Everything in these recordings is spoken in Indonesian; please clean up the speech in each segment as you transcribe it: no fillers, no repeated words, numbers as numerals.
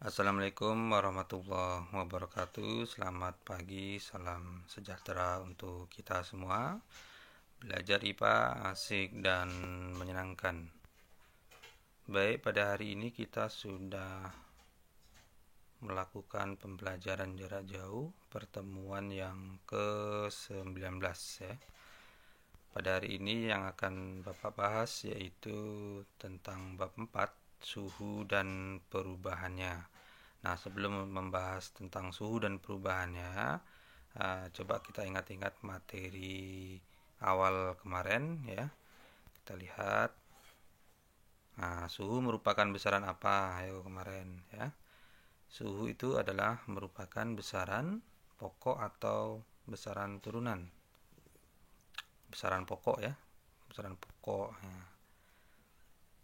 Assalamualaikum warahmatullahi wabarakatuh. Selamat pagi, salam sejahtera untuk kita semua. Belajar IPA asik dan menyenangkan. Baik, pada hari ini kita sudah melakukan pembelajaran jarak jauh, pertemuan yang ke-19 ya. Pada hari ini yang akan Bapak bahas yaitu tentang bab 4, suhu dan perubahannya. Nah, sebelum membahas tentang suhu dan perubahannya, coba kita ingat-ingat materi awal kemarin ya. Kita lihat. Nah, suhu merupakan besaran apa? Ayo kemarin ya. Suhu itu adalah merupakan besaran pokok atau besaran turunan. Besaran pokok ya. Besaran pokok. Nah,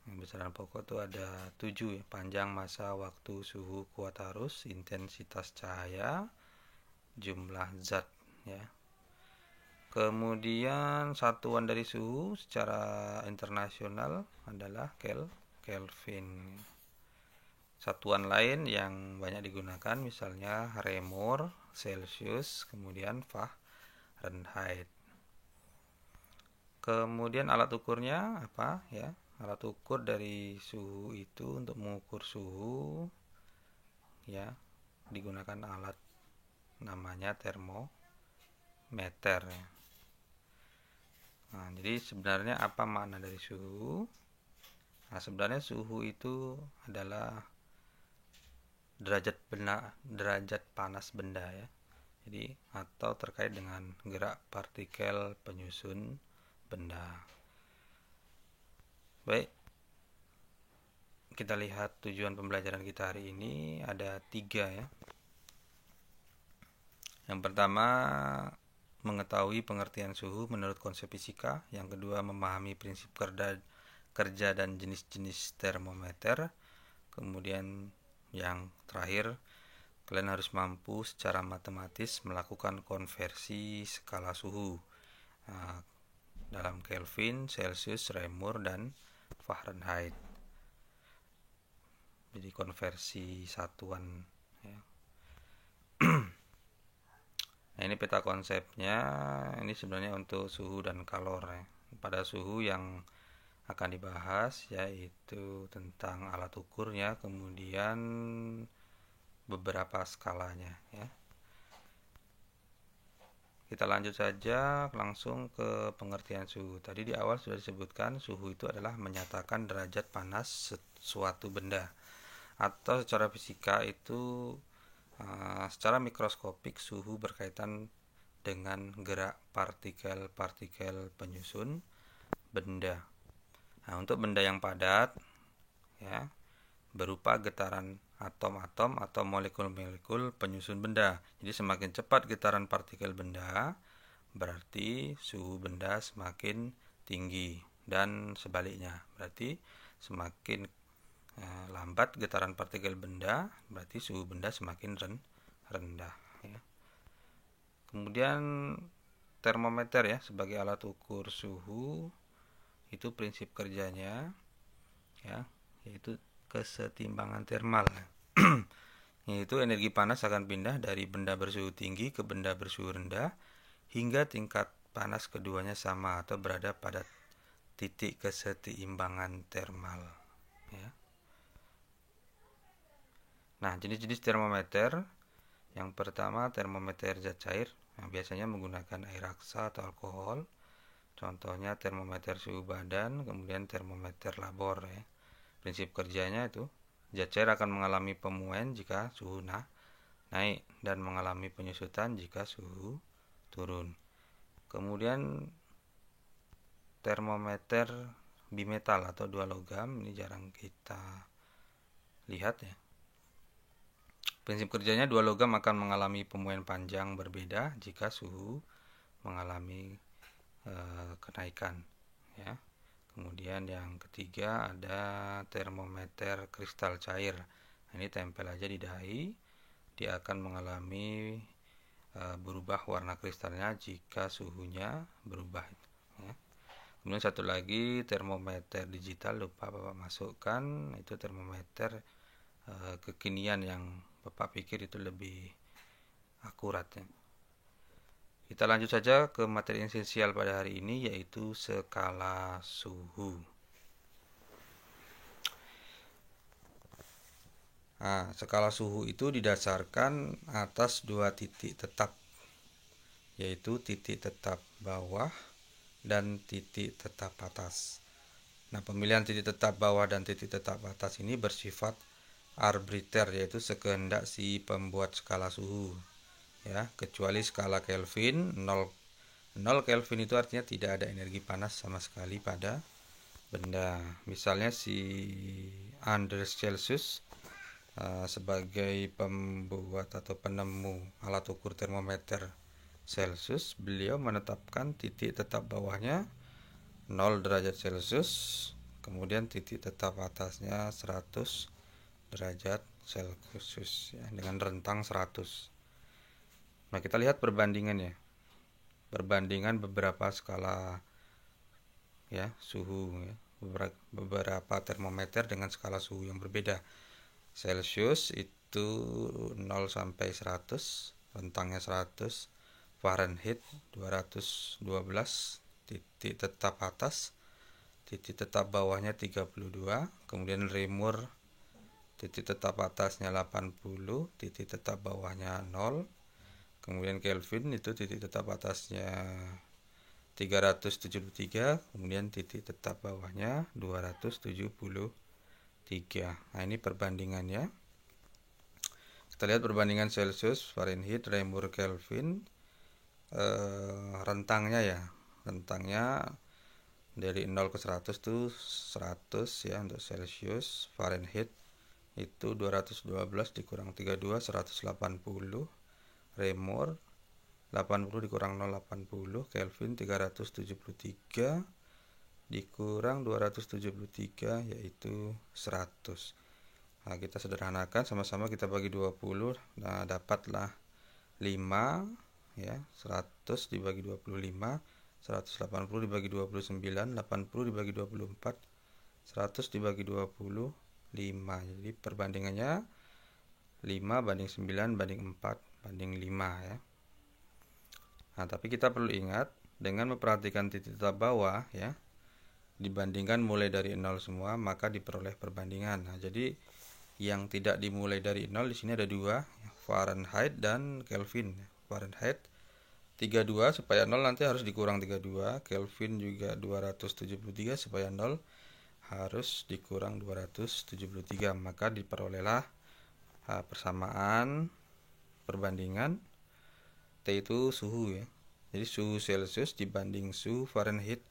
besaran pokok itu ada 7 ya. Panjang, masa, waktu, suhu, kuat arus, intensitas cahaya, jumlah zat ya. Kemudian satuan dari suhu secara internasional adalah Kelvin. Satuan lain yang banyak digunakan misalnya Reaumur, Celsius, kemudian Fahrenheit. Kemudian alat ukurnya apa ya? Alat ukur dari suhu itu untuk mengukur suhu ya digunakan alat namanya termometer ya. Nah, jadi sebenarnya apa makna dari suhu? Nah, sebenarnya suhu itu adalah derajat panas benda ya. Jadi atau terkait dengan gerak partikel penyusun benda. Baik, kita lihat tujuan pembelajaran kita hari ini ada 3 ya. Yang pertama, mengetahui pengertian suhu menurut konsep fisika. Yang kedua, memahami prinsip kerja dan jenis-jenis termometer. Kemudian yang terakhir, kalian harus mampu secara matematis melakukan konversi skala suhu dalam Kelvin, Celsius, Reaumur, dan Fahrenheit. Jadi konversi satuan ya. Nah, ini peta konsepnya. Ini sebenarnya untuk suhu dan kalor ya. Pada suhu yang akan dibahas yaitu tentang alat ukurnya, kemudian beberapa skalanya ya. Kita lanjut saja langsung ke pengertian suhu. Tadi di awal sudah disebutkan suhu itu adalah menyatakan derajat panas suatu benda. Atau secara fisika itu secara mikroskopik suhu berkaitan dengan gerak partikel-partikel penyusun benda. Nah, untuk benda yang padat ya berupa getaran atom-atom atau molekul-molekul penyusun benda. Jadi semakin cepat getaran partikel benda, berarti suhu benda semakin tinggi dan sebaliknya. Berarti semakin lambat getaran partikel benda, berarti suhu benda semakin rendah ya. Kemudian termometer ya sebagai alat ukur suhu, itu prinsip kerjanya ya yaitu kesetimbangan termal. Yaitu energi panas akan pindah dari benda bersuhu tinggi ke benda bersuhu rendah hingga tingkat panas keduanya sama atau berada pada titik kesetimbangan termal ya. Nah, jenis-jenis termometer. Yang pertama, termometer zat cair. Nah, biasanya menggunakan air raksa atau alkohol. Contohnya termometer suhu badan, kemudian termometer labor ya. Prinsip kerjanya itu zat cair akan mengalami pemuaian jika suhu naik dan mengalami penyusutan jika suhu turun. Kemudian termometer bimetal atau dua logam, ini jarang kita lihat ya. Prinsip kerjanya dua logam akan mengalami pemuaian panjang berbeda jika suhu mengalami kenaikan ya. Kemudian yang ketiga ada termometer kristal cair. Nah, ini tempel aja di dahi, dia akan mengalami berubah warna kristalnya jika suhunya berubah ya. Kemudian satu lagi termometer digital, lupa Bapak masukkan, itu termometer kekinian yang Bapak pikir itu lebih akurat ya. Kita lanjut saja ke materi esensial pada hari ini, yaitu skala suhu. Nah, skala suhu itu didasarkan atas dua titik tetap, yaitu titik tetap bawah dan titik tetap atas. Nah, pemilihan titik tetap bawah dan titik tetap atas ini bersifat arbiter, yaitu sekehendak si pembuat skala suhu. Ya, kecuali skala Kelvin 0 Kelvin itu artinya tidak ada energi panas sama sekali pada benda. Misalnya si Anders Celsius sebagai pembuat atau penemu alat ukur termometer Celsius, beliau menetapkan titik tetap bawahnya 0 derajat Celcius, kemudian titik tetap atasnya 100 derajat Celcius ya, dengan rentang 100. Nah, kita lihat perbandingannya. Perbandingan beberapa skala ya, suhu ya, beberapa termometer dengan skala suhu yang berbeda. Celcius itu 0 sampai 100, rentangnya 100. Fahrenheit 212, titik tetap atas, titik tetap bawahnya 32, kemudian Reaumur titik tetap atasnya 80, titik tetap bawahnya 0, kemudian Kelvin itu titik tetap atasnya 373, kemudian titik tetap bawahnya 273. Nah, ini perbandingannya. Kita lihat perbandingan Celsius, Fahrenheit, Reaumur, Kelvin. Rentangnya dari 0 ke 100 itu 100 ya untuk Celsius. Fahrenheit itu 212 dikurang 32 180. Reaumur 80 dikurang 0 80. Kelvin 373 dikurang 273 yaitu 100. Nah, kita sederhanakan, sama-sama kita bagi 20. Nah, dapatlah 5 ya, 100 dibagi 25, 180 dibagi 29, 80 dibagi 24, 100 dibagi 25. Jadi perbandingannya 5 banding 9 banding 4 banding 5 ya. Nah, tapi kita perlu ingat, dengan memperhatikan titik tetap bawah ya, dibandingkan mulai dari 0 semua, maka diperoleh perbandingan. Nah, jadi yang tidak dimulai dari 0 di sini ada dua, Fahrenheit dan Kelvin. Fahrenheit 32 supaya 0 nanti harus dikurang 32, Kelvin juga 273 supaya 0 harus dikurang 273, maka diperolehlah persamaan perbandingan T itu suhu ya. Jadi suhu Celsius dibanding suhu Fahrenheit,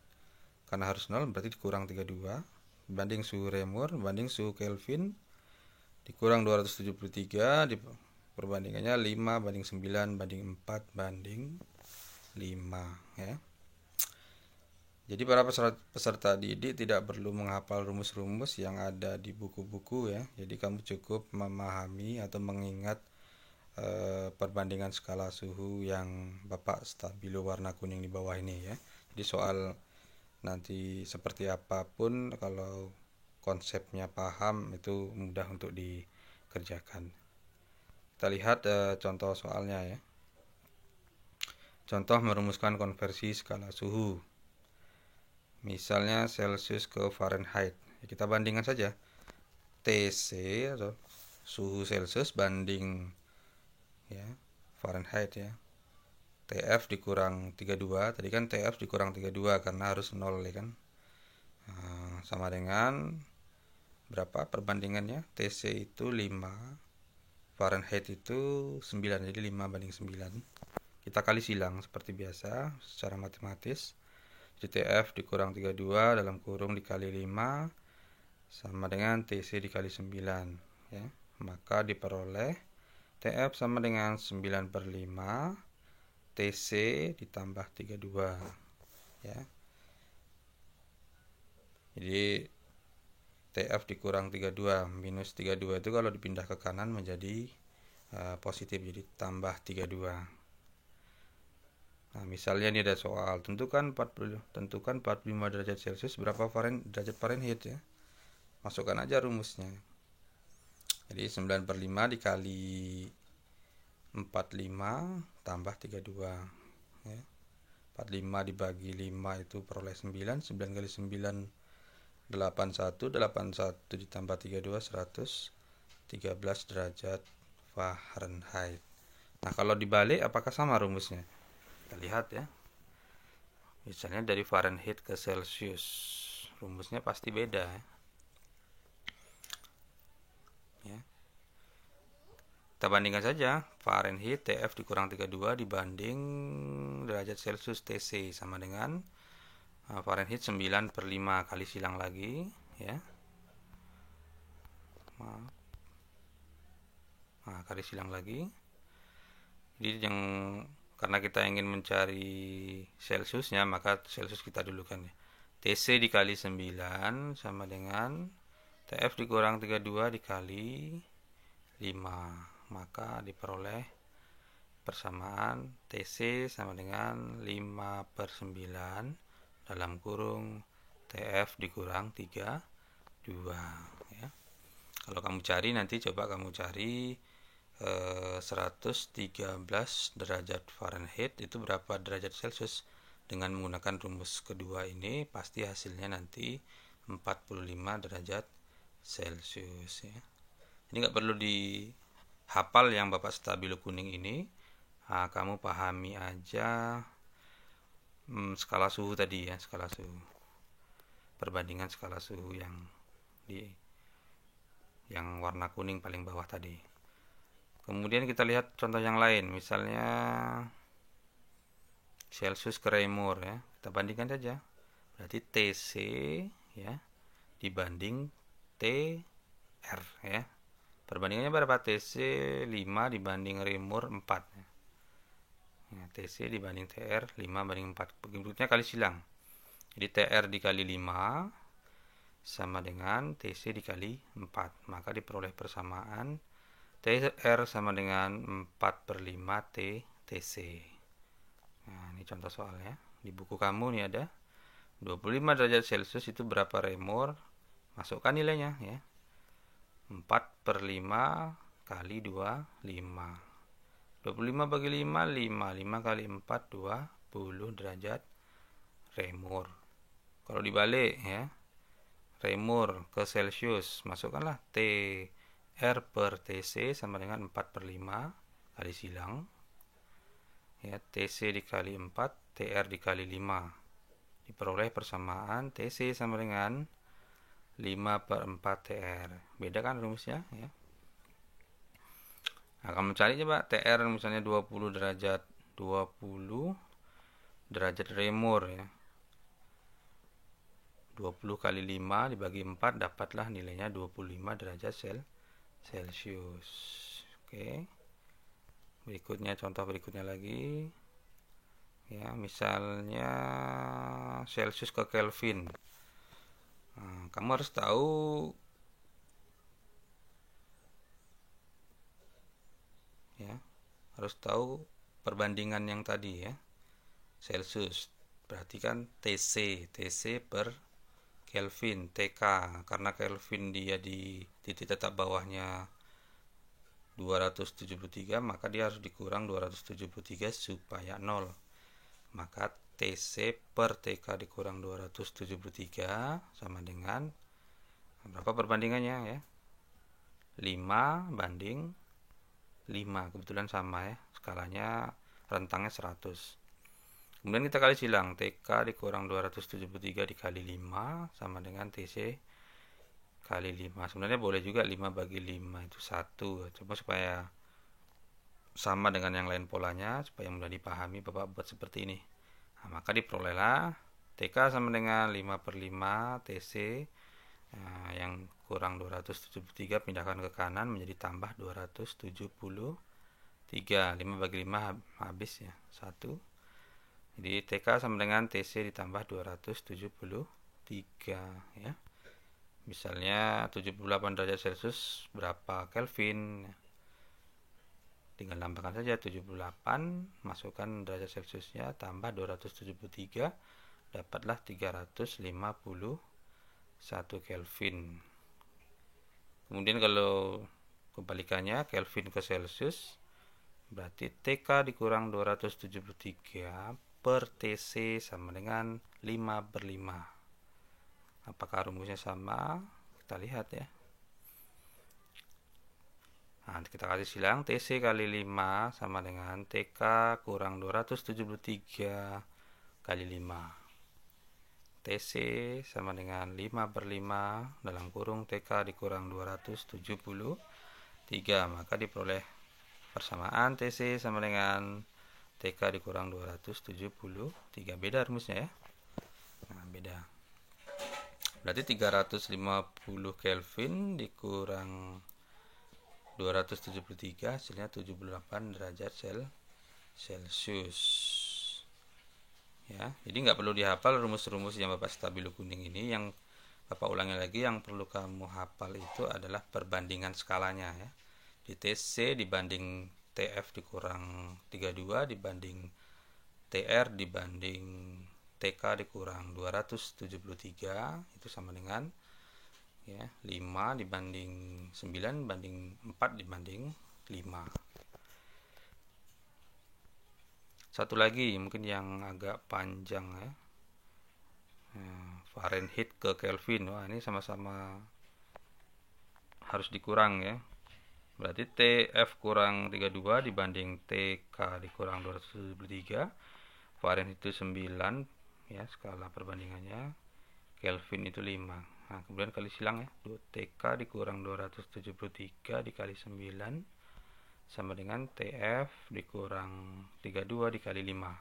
karena harus 0 berarti dikurang 32, banding suhu Reaumur banding suhu Kelvin dikurang 273, perbandingannya 5 banding 9 banding 4 banding 5 ya. Jadi para peserta didik tidak perlu menghafal rumus-rumus yang ada di buku-buku ya. Jadi kamu cukup memahami atau mengingat perbandingan skala suhu yang Bapak stabilo warna kuning di bawah ini ya. Jadi soal nanti seperti apapun, kalau konsepnya paham itu mudah untuk dikerjakan. Kita lihat contoh soalnya ya. Contoh merumuskan konversi skala suhu. Misalnya Celsius ke Fahrenheit. Kita bandingkan saja. TC atau suhu Celsius banding ya Fahrenheit ya. TF dikurang 32. Tadi kan TF dikurang 32 karena harus 0 ya kan. Nah, sama dengan berapa perbandingannya? TC itu 5, Fahrenheit itu 9, jadi 5 banding 9. Kita kali silang seperti biasa secara matematis. Jadi TF dikurang 32 dalam kurung dikali 5 sama dengan TC dikali 9 ya. Maka diperoleh TF sama dengan 9 per 5 TC ditambah 32 ya. Jadi TF dikurang 32 minus 32 itu kalau dipindah ke kanan menjadi positif, jadi tambah 32. Nah, misalnya ini ada soal, tentukan 45 derajat Celcius berapa derajat Fahrenheit ya. Masukkan aja rumusnya. Jadi 9/5 dikali 45 tambah 32 ya. 45 dibagi 5 itu peroleh 9. 9 kali 9 81. 81 ditambah 32 113 derajat Fahrenheit. Nah, kalau dibalik apakah sama rumusnya? Kita lihat ya. Misalnya dari Fahrenheit ke Celsius, rumusnya pasti beda ya. Kita bandingkan saja Fahrenheit TF dikurang 32 dibanding derajat Celcius TC sama dengan Fahrenheit 9/5 kali silang lagi ya. Nah, kali silang lagi. Jadi karena kita ingin mencari Celciusnya, maka Celcius kita dulukan ya. TC dikali 9 sama dengan TF dikurang 32 dikali 5. Maka diperoleh persamaan TC sama dengan 5/9 dalam kurung TF dikurang 32 ya. Kalau kamu cari nanti coba kamu cari 113 derajat Fahrenheit itu berapa derajat Celcius. Dengan menggunakan rumus kedua ini pasti hasilnya nanti 45 derajat Celcius ya. Ini nggak perlu dihafal yang Bapak stabilo kuning ini. Nah, kamu pahami aja skala suhu tadi ya, skala suhu. Perbandingan skala suhu yang warna kuning paling bawah tadi. Kemudian kita lihat contoh yang lain, misalnya Celsius ke Reaumur ya. Kita bandingkan saja. Berarti TC ya dibanding TR ya. Perbandingannya berapa? TC 5 dibanding Reaumur 4 ya. TC dibanding TR 5 banding 4. Berikutnya kali silang. Jadi TR dikali 5 sama dengan TC dikali 4. Maka diperoleh persamaan TR sama dengan 4/5 TC. Nah, ini contoh soalnya. Di buku kamu nih ada 25 derajat Celcius itu berapa Reaumur? Masukkan nilainya ya. 4/5 kali 2, 5. 25 bagi 5, 5. 5 kali 4, 20 derajat Reaumur. Kalau dibalik ya, Reaumur ke Celsius, masukkanlah TR per TC sama dengan 4/5 kali silang. Ya, TC dikali 4, TR dikali 5. Diperoleh persamaan TC sama dengan 5/4 TR. Beda kan rumusnya ya. Nah, kamu cari coba TR misalnya 20 derajat Reaumur ya. 20 kali 5 dibagi 4 dapatlah nilainya 25 derajat Celcius. Oke. Contoh berikutnya lagi. Ya, misalnya Celsius ke Kelvin. Nah, kamu harus tahu ya, harus tahu perbandingan yang tadi ya. Celsius berarti kan TC per Kelvin, TK karena Kelvin dia di titik tetap bawahnya 273, maka dia harus dikurang 273 supaya 0. Maka TC per TK dikurang 273 sama dengan berapa perbandingannya ya? 5 banding 5. Kebetulan sama ya. Skalanya rentangnya 100. Kemudian kita kali silang. TK dikurang 273 dikali 5 sama dengan TC kali 5. Sebenarnya boleh juga 5 bagi 5 itu 1. Coba supaya sama dengan yang lain polanya, supaya mudah dipahami, Bapak buat seperti ini. Nah, maka diperolehlah TK sama dengan 5/5 TC yang kurang 273 pindahkan ke kanan menjadi tambah 273. 5 bagi 5 habis ya, 1. Jadi TK sama dengan TC ditambah 273 ya. Misalnya 78 derajat Celcius berapa Kelvin? Tinggal tambahkan saja 78, masukkan derajat Celciusnya, tambah 273, dapatlah 351 Kelvin. Kemudian kalau kebalikannya Kelvin ke Celsius, berarti TK dikurang 273 per TC sama dengan 5/5. Apakah rumusnya sama? Kita lihat ya. Nah, kita kasih silang TC kali 5 sama dengan TK kurang 273 kali 5. TC sama dengan 5/5 dalam kurung TK dikurang 273, maka diperoleh persamaan TC sama dengan TK dikurang 273. Beda rumusnya ya. Nah, beda. Berarti 350 Kelvin dikurang 273 hasilnya 78 derajat Celcius. Ya, jadi nggak perlu dihafal rumus-rumus yang Bapak stabilo kuning ini. Yang Bapak ulangi lagi, yang perlu kamu hafal itu adalah perbandingan skalanya ya. Di TC dibanding TF dikurang 32 dibanding TR dibanding TK dikurang 273 itu sama dengan ya 5 dibanding 9 banding 4 dibanding 5. Satu lagi mungkin yang agak panjang ya, Fahrenheit ke Kelvin. Wah, ini sama-sama harus dikurang ya. Berarti TF kurang 32 dibanding TK dikurang 273. Fahrenheit itu 9 ya, skala perbandingannya. Kelvin itu 5. Nah, kemudian kali silang ya. TK dikurang 273 dikali 9 sama dengan TF dikurang 32 dikali 5.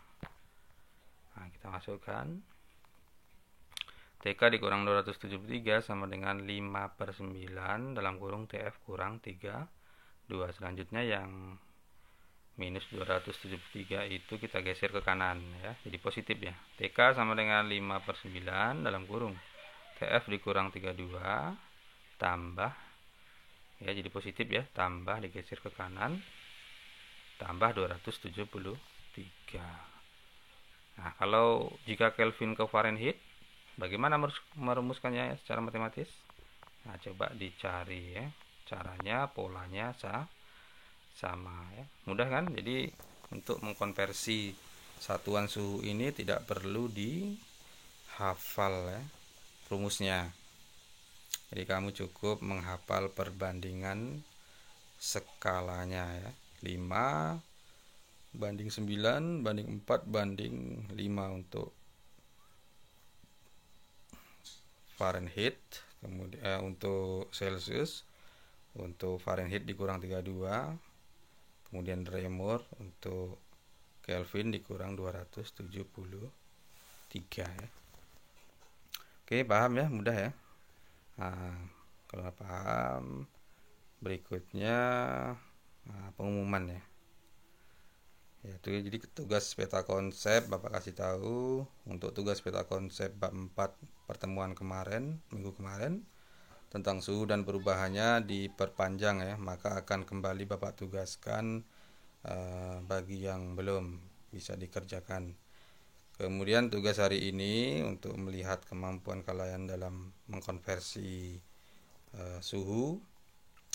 Nah, kita masukkan. TK dikurang 273 sama dengan 5/9 dalam kurung TF kurang 32. Selanjutnya yang minus 273 itu kita geser ke kanan ya, jadi positif ya. TK sama dengan 5/9 dalam kurung TF dikurang 32 tambah ya, jadi positif ya, tambah digeser ke kanan tambah 273. Nah, kalau jika Kelvin ke Fahrenheit, bagaimana merumuskannya secara matematis? Nah, coba dicari ya caranya, polanya sama ya, mudah kan? Jadi untuk mengkonversi satuan suhu ini tidak perlu dihafal ya rumusnya. Jadi kamu cukup menghafal perbandingan skalanya ya. 5 banding 9 banding 4 banding 5 untuk Fahrenheit, kemudian untuk Celsius, untuk Fahrenheit dikurang 32, kemudian Reaumur untuk Kelvin dikurang 273 ya. Oke, paham ya, mudah ya. Nah, kalau paham, berikutnya pengumuman ya. Jadi tugas peta konsep Bapak kasih tahu. Untuk tugas peta konsep bab 4 pertemuan kemarin, minggu kemarin, tentang suhu dan perubahannya diperpanjang ya, maka akan kembali Bapak tugaskan bagi yang belum bisa dikerjakan. Kemudian tugas hari ini untuk melihat kemampuan kalian dalam mengkonversi suhu.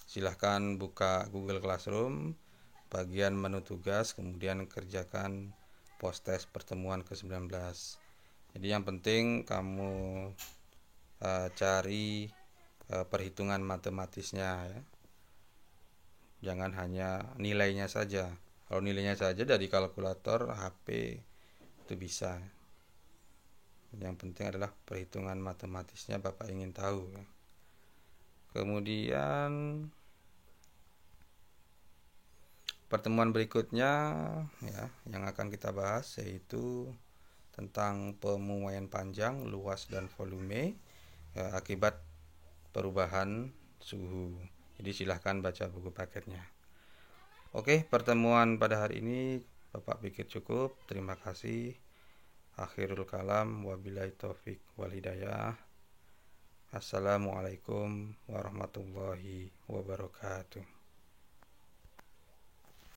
Silahkan buka Google Classroom, bagian menu tugas, kemudian kerjakan post test pertemuan ke-19. Jadi yang penting kamu cari perhitungan matematisnya ya. Jangan hanya nilainya saja. Kalau nilainya saja dari kalkulator HP itu bisa. Yang penting adalah perhitungan matematisnya Bapak ingin tahu ya. Kemudian pertemuan berikutnya ya yang akan kita bahas yaitu tentang pemuaian panjang, luas dan volume akibat perubahan suhu. Jadi silahkan baca buku paketnya. Oke, pertemuan pada hari ini Bapak pikir cukup. Terima kasih. Akhirul kalam, wabillahi taufik wal hidayah. Assalamualaikum warahmatullahi wabarakatuh.